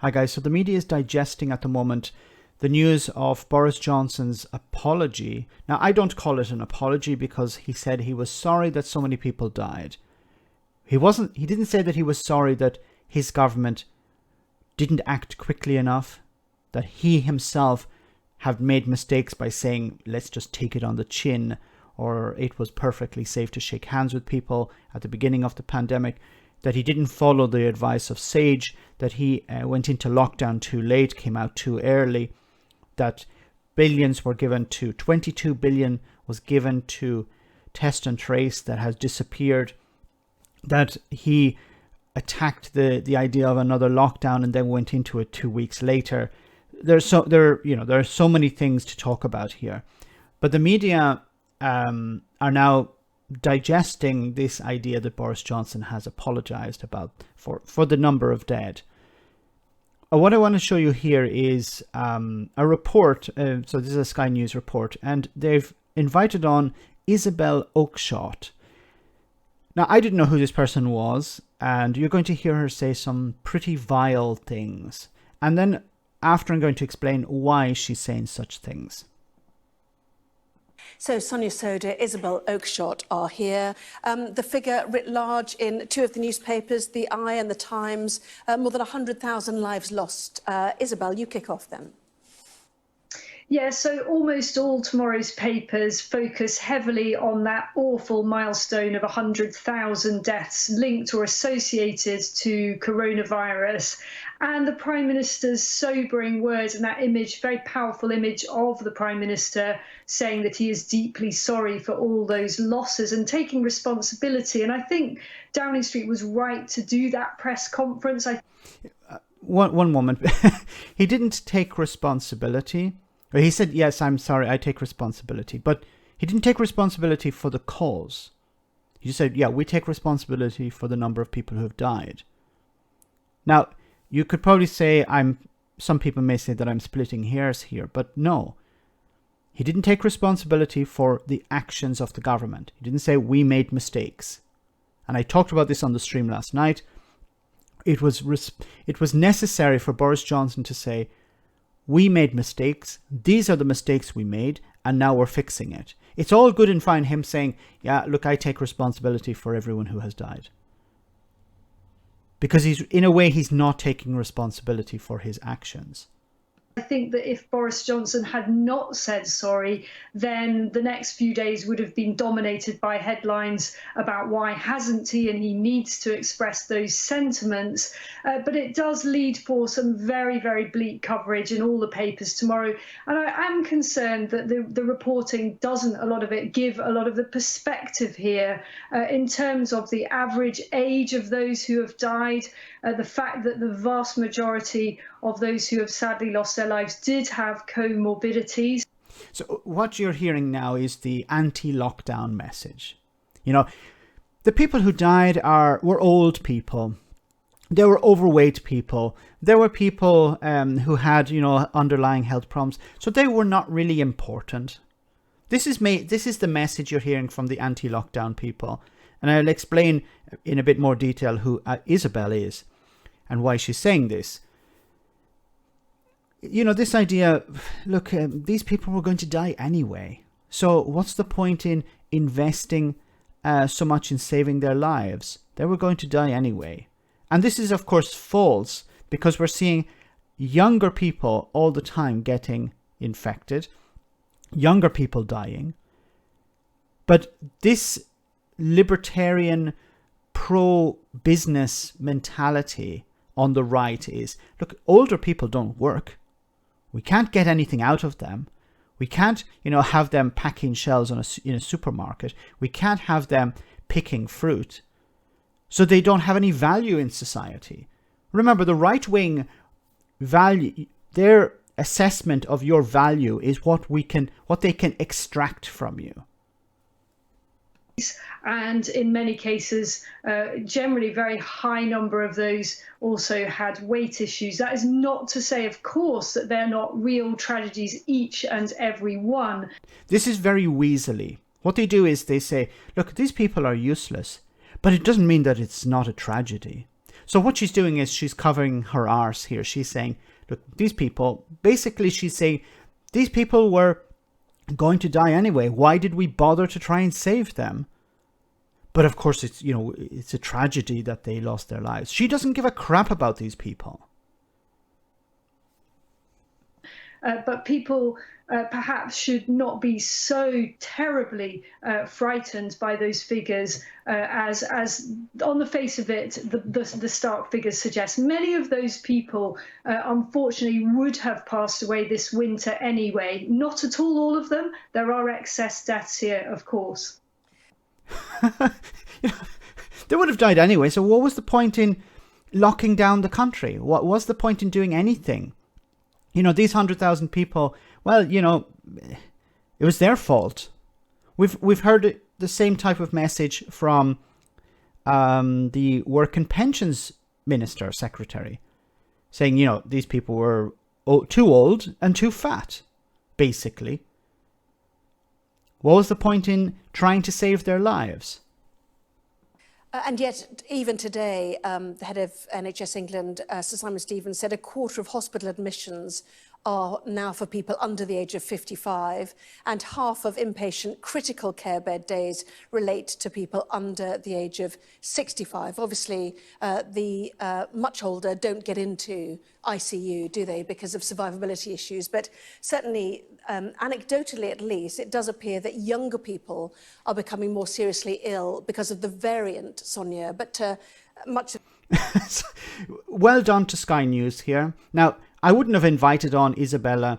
Hi guys, so the media is digesting at the moment the news of Boris Johnson's apology. Now, I don't call it an apology because he said he was sorry that so many people died. He didn't say that he was sorry that his government didn't act quickly enough, that he himself had made mistakes by saying, let's just take it on the chin, or it was perfectly safe to shake hands with people at the beginning of the pandemic, that he didn't follow the advice of SAGE, that he went into lockdown too late, came out too early, that billions were given to, 22 billion was given to test and trace that has disappeared, that he attacked the idea of another lockdown and then went into it 2 weeks later. There are so many things to talk about here, but the media are now digesting this idea that Boris Johnson has apologized about for the number of dead. What I want to show you here is a report. So this is a Sky News report, and they've invited on Isabel Oakeshott. Now, I didn't know who this person was, and you're going to hear her say some pretty vile things. And then after, I'm going to explain why she's saying such things. So Sonia Soda, Isabel Oakeshott are here. The figure writ large in two of the newspapers, The Eye and The Times, more than 100,000 lives lost. Isabel, you kick off then. Yeah, so almost all tomorrow's papers focus heavily on that awful milestone of 100,000 deaths linked or associated to coronavirus. And the Prime Minister's sobering words and that image, very powerful image of the Prime Minister saying that he is deeply sorry for all those losses and taking responsibility. And I think Downing Street was right to do that press conference. One moment. He didn't take responsibility. He said, yes, I'm sorry, I take responsibility. But he didn't take responsibility for the cause. He just said, yeah, we take responsibility for the number of people who have died. Now, you could probably say some people may say that I'm splitting hairs here, but no. He didn't take responsibility for the actions of the government. He didn't say we made mistakes. And I talked about this on the stream last night. It was necessary for Boris Johnson to say, we made mistakes, these are the mistakes we made, and now we're fixing it. It's all good and fine him saying, yeah, look, I take responsibility for everyone who has died. Because in a way, he's not taking responsibility for his actions. I think that if Boris Johnson had not said sorry, then the next few days would have been dominated by headlines about why hasn't he, and he needs to express those sentiments. But it does lead for some very, very bleak coverage in all the papers tomorrow. And I am concerned that the reporting doesn't, a lot of it, give a lot of the perspective here in terms of the average age of those who have died, the fact that the vast majority of those who have sadly lost their lives did have comorbidities. So what you're hearing now is the anti-lockdown message. You know, the people who died were old people. They were overweight people. There were people who had, underlying health problems. So they were not really important. This is the message you're hearing from the anti-lockdown people. And I'll explain in a bit more detail who Isabel is and why she's saying this. This idea, look, these people were going to die anyway. So what's the point in investing so much in saving their lives? They were going to die anyway. And this is, of course, false because we're seeing younger people all the time getting infected, younger people dying. But this libertarian pro-business mentality on the right is, look, older people don't work. We can't get anything out of them. We can't, have them packing shelves in a supermarket. We can't have them picking fruit. So they don't have any value in society. Remember, the right-wing value, their assessment of your value is what they can extract from you. And in many cases, generally very high number of those also had weight issues. That is not to say, of course, that they're not real tragedies, each and every one. This is very weaselly. What they do is they say, look, these people are useless, but it doesn't mean that it's not a tragedy. So what she's doing is she's covering her arse here. She's saying, look, these people, basically she's saying, these people were going to die anyway. Why did we bother to try and save them? But of course, it's, you know, it's a tragedy that they lost their lives. She doesn't give a crap about these people. But people perhaps should not be so terribly frightened by those figures as on the face of it, the stark figures suggest. Many of those people, unfortunately, would have passed away this winter anyway. Not at all of them. There are excess deaths here, of course. They would have died anyway, so what was the point in locking down the country? What was the point in doing anything? You know, these 100,000 people, well, you know, it was their fault. We've heard the same type of message from the Work and Pensions Minister, Secretary, saying, you know, these people were too old and too fat, basically. What was the point in trying to save their lives? And yet, even today, the head of NHS England, Sir Simon Stevens, said a quarter of hospital admissions are now for people under the age of 55, and half of inpatient critical care bed days relate to people under the age of 65. Obviously, the much older don't get into ICU, do they, because of survivability issues? But certainly, anecdotally at least, it does appear that younger people are becoming more seriously ill because of the variant, Sonia. But much of well done to Sky News here. Now, I wouldn't have invited on Isabel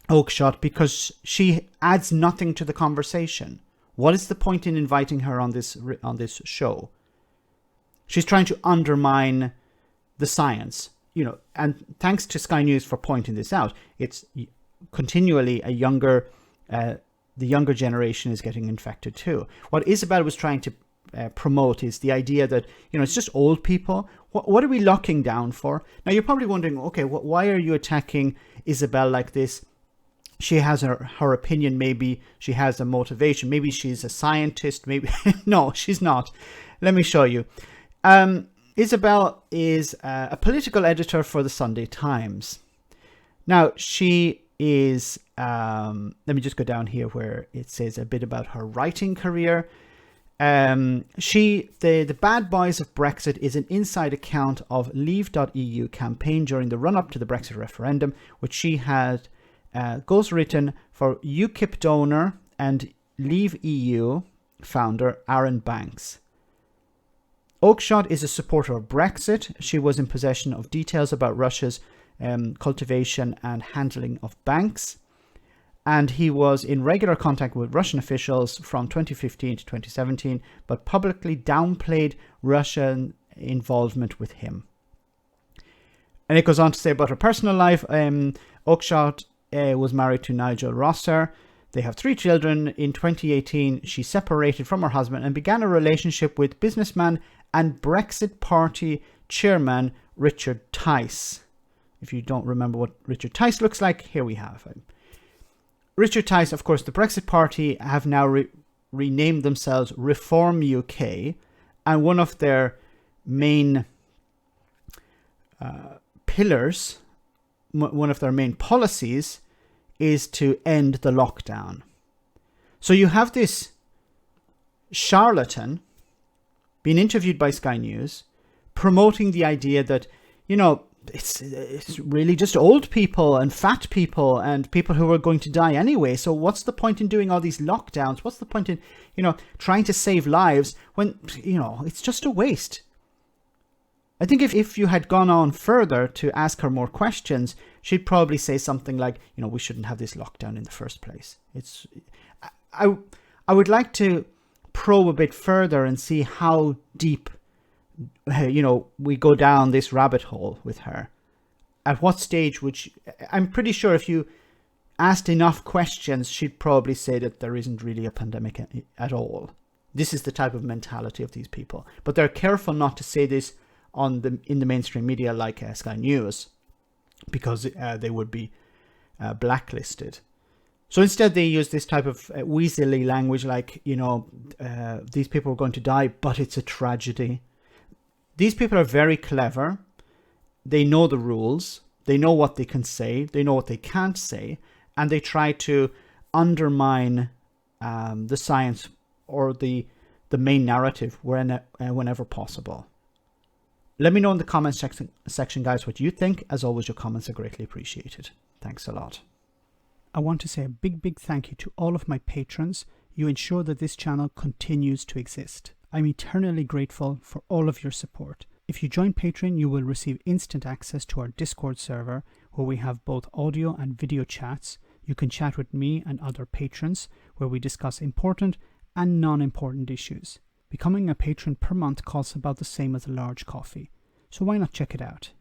Oakeshott because she adds nothing to the conversation. What is the point in inviting her on this show? She's trying to undermine the science, you know. And thanks to Sky News for pointing this out. It's continually the younger generation is getting infected too. What Isabel was trying to promote is the idea that, you know, it's just old people. What are we locking down for? Now, you're probably wondering, okay, why are you attacking Isabel like this? She has her opinion. Maybe she has a motivation. Maybe she's a scientist. Maybe no, she's not. Let me show you. Isabel is a political editor for the Sunday Times. Now, she is, let me just go down here where it says a bit about her writing career. The Bad Boys of Brexit is an inside account of Leave.eu campaign during the run-up to the Brexit referendum, which she had ghostwritten for UKIP donor and Leave EU founder Aaron Banks. Oakeshott is a supporter of Brexit. She was in possession of details about Russia's cultivation and handling of banks. And he was in regular contact with Russian officials from 2015 to 2017, but publicly downplayed Russian involvement with him. And it goes on to say about her personal life. Oakeshott was married to Nigel Rosser. They have 3 children. In 2018, she separated from her husband and began a relationship with businessman and Brexit Party chairman Richard Tice. If you don't remember what Richard Tice looks like, here we have him. Richard Tice, of course, the Brexit Party have now renamed themselves Reform UK, and one of their main pillars, one of their main policies, is to end the lockdown. So you have this charlatan being interviewed by Sky News, promoting the idea that, you know, it's really just old people and fat people and people who are going to die anyway. So what's the point in doing all these lockdowns? What's the point in, you know, trying to save lives when, you know, it's just a waste? I think if you had gone on further to ask her more questions, she'd probably say something like, you know, we shouldn't have this lockdown in the first place. I would like to probe a bit further and see how deep, you know, we go down this rabbit hole with her. At what stage would she, I'm pretty sure if you asked enough questions, she'd probably say that there isn't really a pandemic at all. This is the type of mentality of these people. But they're careful not to say this in the mainstream media like Sky News, because they would be blacklisted. So instead they use this type of weaselly language like, you know, these people are going to die, but it's a tragedy. These people are very clever. They know the rules. They know what they can say. They know what they can't say. And they try to undermine the science or the main narrative whenever possible. Let me know in the comments section, guys, what you think. As always, your comments are greatly appreciated. Thanks a lot. I want to say a big thank you to all of my patrons. You ensure that this channel continues to exist. I'm eternally grateful for all of your support. If you join Patreon, you will receive instant access to our Discord server, where we have both audio and video chats. You can chat with me and other patrons, where we discuss important and non-important issues. Becoming a patron per month costs about the same as a large coffee, so why not check it out?